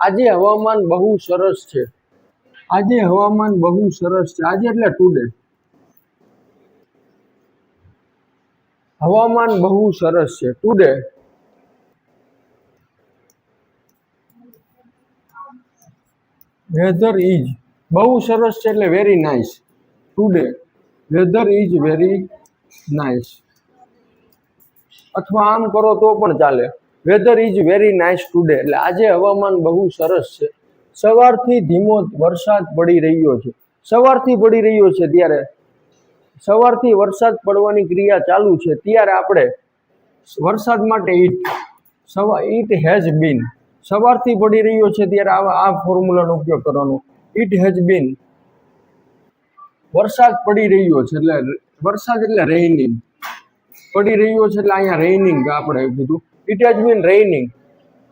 આજે હવામાન બહુ સરસ છે. આજે હવામાન બહુ સરસ છે. આજે એટલે ટુડે. હવામાન બહુ સરસ છે. ટુડે. વેધર ઇઝ બહુ સરસ છે એટલે very nice. Today weather is very nice. અથવા આમ કરો તો પણ ચાલે. Weather is very nice today એટલે આજે હવામાન બહુ સરસ છે. સવારથી ધીમો વરસાદ પડી રહ્યો છે. સવારથી પડી રહ્યો છે ત્યારે સવારથી વરસાદ પડવાની ક્રિયા ચાલુ છે ત્યારે આપણે વરસાદ માટે ઇટ હેઝ બીન. સવારથી પડી રહ્યો છે ત્યારે આ ફોર્મ્યુલાનો ઉપયોગ કરવાનો. It has been. વરસાદ પડી રહ્યો છે એટલે વરસાદ એટલે રેઇનિંગ. પડી રહ્યો છે એટલે અહીંયા રેઇનિંગ આપણે કીધું. It has been રેઇનિંગ.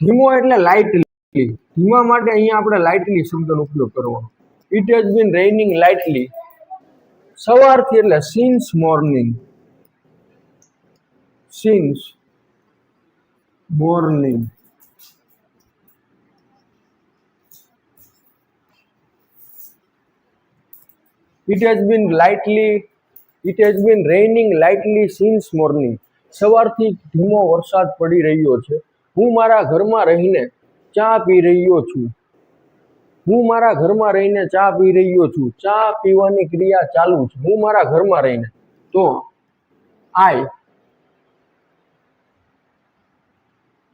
ધીમો એટલે લાઇટલી. ધીમા માટે અહીંયા આપણે લાઇટલી શબ્દનો ઉપયોગ કરવાનો. It has been રેઇનિંગ lightly. સવારથી એટલે since morning. Since morning. It has been raining lightly since morning. સવારથી ધીમો વરસાદ પડી રહ્યો છે. હું મારા ઘરમાં રહીને ચા પી રહ્યો છું. હું મારા ઘરમાં રહીને ચા પી રહ્યો છું. ચા પીવાની ક્રિયા ચાલુ છે. હું મારા ઘરમાં રહીને. તો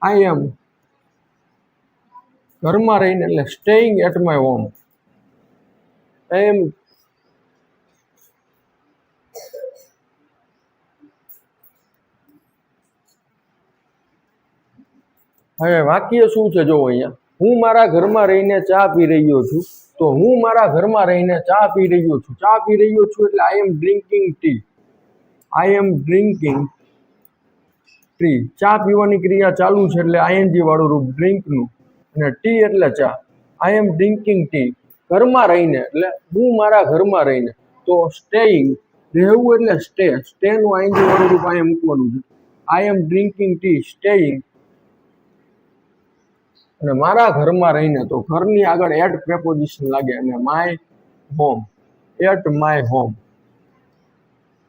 I am ઘરમાં રહીને એટલે staying at my home. I am હવે વાક્ય શું છે જો અહીંયા. હું મારા ઘરમાં રહીને ચા પી રહ્યો છું. તો હું મારા ઘરમાં રહીને ચા પી રહ્યો છું. ચા પી રહ્યો છું એટલે આઈ am drinking T. I am drinking T. ચા પીવાની ક્રિયા ચાલુ છે એટલે આઈએનજી વાળું રૂપ ડ્રિંકનું. અને ટી એટલે ચા. આઈ એમ ડ્રિંકિંગ ટી. ઘરમાં રહીને એટલે હું મારા ઘરમાં રહીને. તો સ્ટેઇંગ રહેવું એટલે સ્ટે. સ્ટેનું આઈએનજી વાળું રૂપ અહીંયા મૂકવાનું છે. આઈ એમ ડ્રિંકિંગ ટી સ્ટેઇંગ. અને મારા ઘરમાં રહીને તો ઘરની આગળ એટ પ્રેપોઝિશન લાગે અને my home. At my home.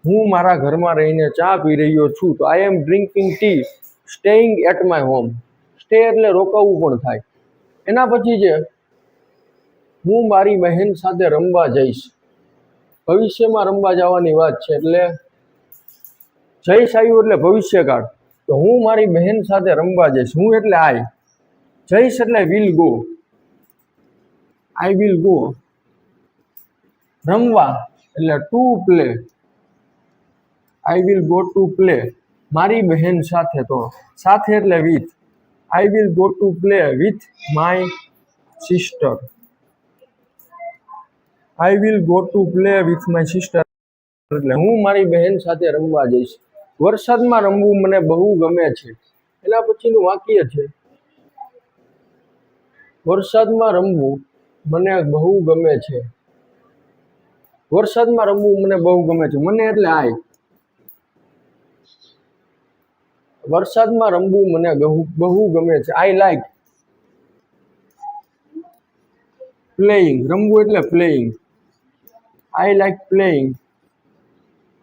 હું મારા ઘરમાં રહીને ચા પી રહ્યો છું તો I am drinking tea staying at my home. Stay એટલે રોકાવું પણ થાય. એના પછી છે હું મારી બહેન સાથે રમવા જઈશ. ભવિષ્યમાં રમવા જવાની વાત છે એટલે જઈશ આવ્યું એટલે ભવિષ્યકાળ. તો હું મારી બહેન સાથે રમવા જઈશ. હું એટલે આઈ. જઈશ એટલે will go. I will go. રમવા એટલે to play. I will go to play. મારી બહેન સાથે તો સાથે એટલે with. I will go to play with my sister. I will go to play with my sister એટલે હું મારી બહેન સાથે રમવા જઈશ. વરસાદમાં રમવું મને બહુ ગમે છે. એના પછીનું વાક્ય છે વરસાદમાં રમવું મને બહુ ગમે છે. વરસાદમાં રમવું મને બહુ ગમે છે. મને એટલે આઈ. વરસાદમાં રમવું મને બહુ ગમે છે. I like playing. રમવું એટલે પ્લેઇંગ. I like playing.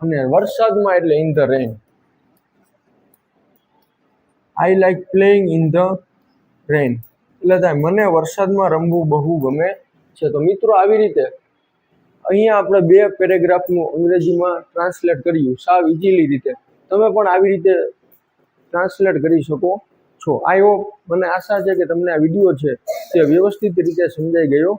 અને વરસાદમાં એટલે in the rain. I like playing in the rain એટલે થાય મને વરસાદમાં રમવું બહુ ગમે છે. તો મિત્રો આવી રીતે અહીંયા આપણે 2 પેરેગ્રાફનું અંગ્રેજીમાં ટ્રાન્સલેટ કર્યું સાવ ઇઝીલી રીતે. તમે પણ આવી રીતે ટ્રાન્સલેટ કરી શકો છો. આઈ હોપ, મને આશા છે કે તમને આ વિડીયો છે તે વ્યવસ્થિત રીતે સમજાઈ ગયો